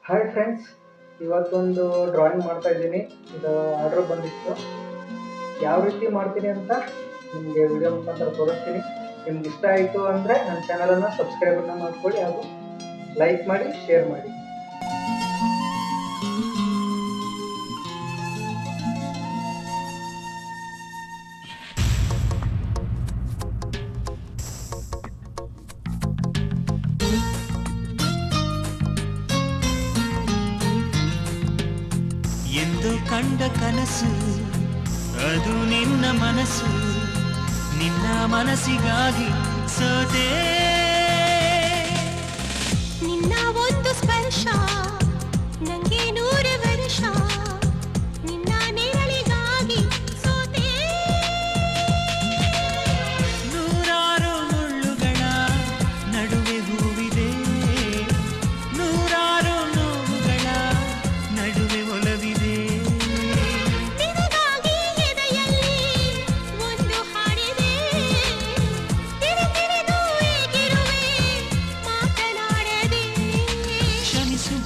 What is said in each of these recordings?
Hi friends, ಇವತ್ತೊಂದು drawing ಮಾಡ್ತಾ ಇದ್ದೀನಿ. ಇದು ಆರ್ಡರ್ ಬಂದಿತ್ತು. ಯಾವ ರೀತಿ ಮಾಡ್ತೀನಿ ಅಂತ ನಿಮಗೆ ವಿಡಿಯೋ ಮುಖಾಂತರ ತೋರಿಸ್ತೀನಿ. ನಿಮ್ಗೆ ಇಷ್ಟ ಆಯಿತು ಅಂದರೆ ನನ್ನ ಚಾನಲನ್ನು ಸಬ್ಸ್ಕ್ರೈಬನ್ನು ಮಾಡ್ಕೊಳ್ಳಿ ಹಾಗೂ ಲೈಕ್ ಮಾಡಿ, ಶೇರ್ ಮಾಡಿ. ಎಂದು ಕಂಡ ಕನಸು ಅದು ನಿನ್ನ ಮನಸ್ಸು, ನಿನ್ನ ಮನಸ್ಸಿಗಾಗಿ ಸೋತೆ. ನಿನ್ನ ಒಂದು ಸ್ಪರ್ಶ ನಂಗೆ 100 ವರ್ಷ, ನಿನ್ನ ನೆರಳಿಗಾಗಿ ಸೋತೆ. ನೂರಾರು ಮುಳ್ಳುಗಳ ನಡುವೆ ಹೂವಿದೆ, ನೂರಾರು ನೋವುಗಳ ನಡುವೆ ಒಲವಿದೆ. ನಿನಗಾಗಿ ಎದೆಯಲ್ಲಿ ಒಂದು ಹಾಡಿದೆ, ತಿರುತಿರಿದು ಏಗಿರುವೆ ಮಾತನಾಡದೆ. ಕ್ಷಮಿಸುವ,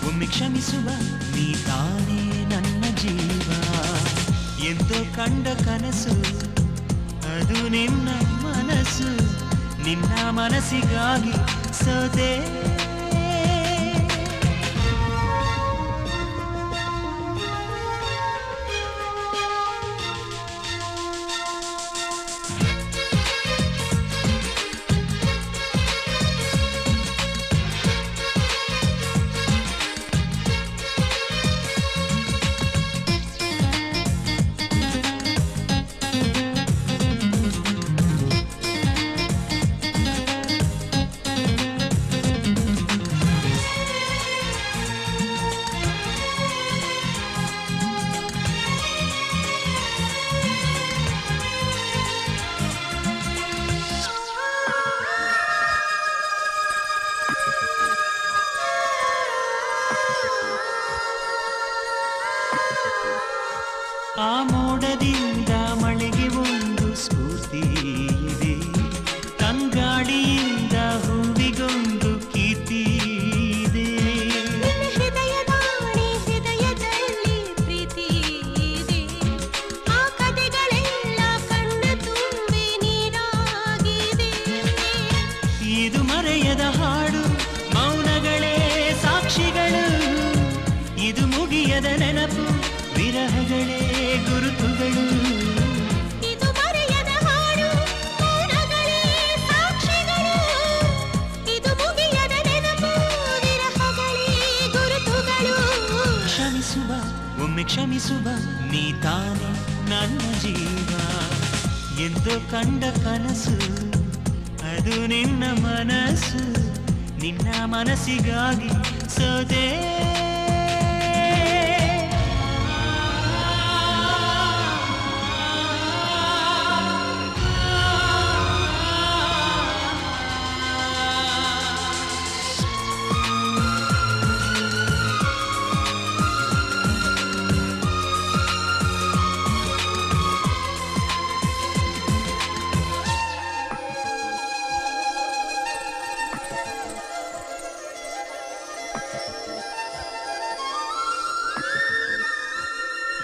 ಒಮ್ಮೆ ಕ್ಷಮಿಸುವ, ನೀ ತಾನೇ ನನ್ನ ಜೀವ. ಎಂದು ಕಂಡ ಕನಸು ಅದು ನಿನ್ನ ಮನಸ್ಸು, ನಿನ್ನ ಮನಸ್ಸಿಗಾಗಿ ಸೋತೆ. ಆ ಮೋಡದಿಂದ ಮಳೆಗೆ ಒಂದು ಸ್ಫೂರ್ತಿ ಇದೆ, ತಂಗಾಡಿಯಿಂದ ಹೂವಿಗೊಂದು ಕೀರ್ತಿ ಇದೆ. ನಿನ್ನ ಹೃದಯದಾಣೆ, ಹೃದಯದಲ್ಲಿ ಪ್ರೀತಿ ಇದೆ. ಆ ಕಥೆಗಳೆಲ್ಲ ಕಣ್ಣು ತುಂಬಿ ನೀರಾಗಿದೆ. ಇದು ಮರೆಯದ ಹಾಡು, ಮೌನಗಳೇ ಸಾಕ್ಷಿಗಳು. ಇದು ಮುಗಿಯದ ನೆನಪು, ವಿರಹಗಳೇ ಗುರುತುಗಳು. ಇದು ಮರೆಯದ ಹಾಡು, ಮೌನಗಳೇ ಸಾಕ್ಷಿಗಳು. ಇದು ಮುಗಿಯದ ನೆನಪು, ವಿರಹಗಳೇ ಗುರುತುಗಳು. ಕ್ಷಮಿಸುವ, ಒಮ್ಮೆ ಕ್ಷಮಿಸುವ, ನೀ ತಾನೇ ನನ್ನ ಜೀವ. ಎಂದು ಕಂಡ ಕನಸು ಅದು ನಿನ್ನ ಮನಸ್ಸು, ನಿನ್ನ ಮನಸ್ಸಿಗಾಗಿ ಸೋತೆ.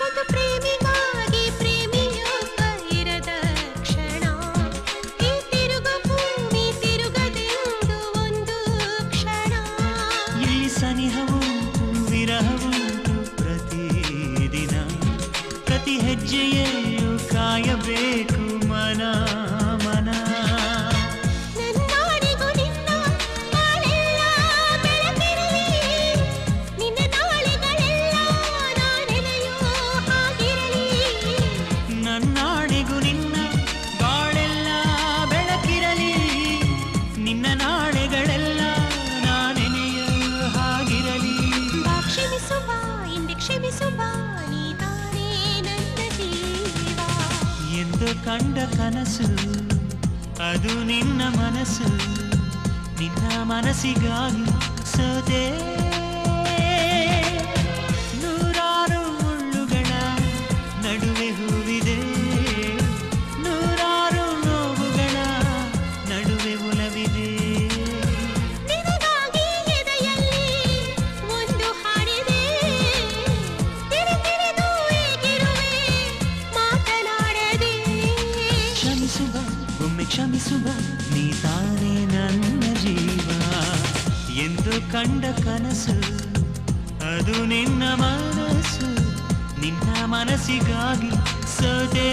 ಇದು ಪ್ರೇಮಿಗಾಗಿ ಪ್ರೇಮಿಯೊಬ್ಬ ಇರದ ಕ್ಷಣ. ಈ ತಿರುಗು ಭೂಮಿ ತಿರುಗದೆಂದು ಒಂದು ಕ್ಷಣ. ಇಲ್ಲಿ ಸನಿಹವುಂಟು, ವಿರಹವುಂಟು ಪ್ರತಿದಿನ. ಪ್ರತಿ ಹೆಜ್ಜೆಯಲ್ಲೂ ಕಾಯಬೇಕು ಮನ ಮನ. ನನ್ನಾಡಿಗೂ ನಿನ್ನ ಬಾಳೆಲ್ಲ ಬೆಳಕಿರಲಿ, ನಿನ್ನ ನಾಳೆಗಳೆಲ್ಲ ನಾನೆನೆಯೋ ಹಾಗಿರಲಿ. ನನ್ನಾಣೆಗೂ ನಿನ್ನ ಬಾಳೆಲ್ಲ ಬೆಳಕಿರಲಿ, ನಿನ್ನ ನಾಳೆಗಳೆಲ್ಲ ನಾನೆನೆಯ ಹಾಗಿರಲಿ. ಬಾ ಕ್ಷಮಿಸುವ, ಹಿಂದೆ ಕ್ಷಮಿಸುವ, ನೀ ತಾನೇ ನನ್ನ ಜೀವ. ಎಂದು ಕಂಡ ಕನಸು ಅದು ನಿನ್ನ ಮನಸ್ಸು, ನಿನ್ನ ಮನಸ್ಸಿಗಾಗಿ ಸೋತೆ. ನೂರಾರು ಮುಳ್ಳುಗಳ ನಡುವೆ ಹೂವಿದೆ, ನೂರಾರು ನೋವುಗಳ ನಡುವೆ ಒಲವಿದೆ. ನಿನಗಾಗಿ ಎದೆಯಲ್ಲಿ ಒಂದು ಕ್ಷಮಿಸುವ ನೀ ತಾನೇ ನನ್ನ ಜೀವ ಎಂದು ಕಂಡ ಕನಸು ಅದು ನಿನ್ನ ಮನಸ್ಸು ನಿನ್ನ ಮನಸ್ಸಿಗಾಗಿ ಸೋತೆ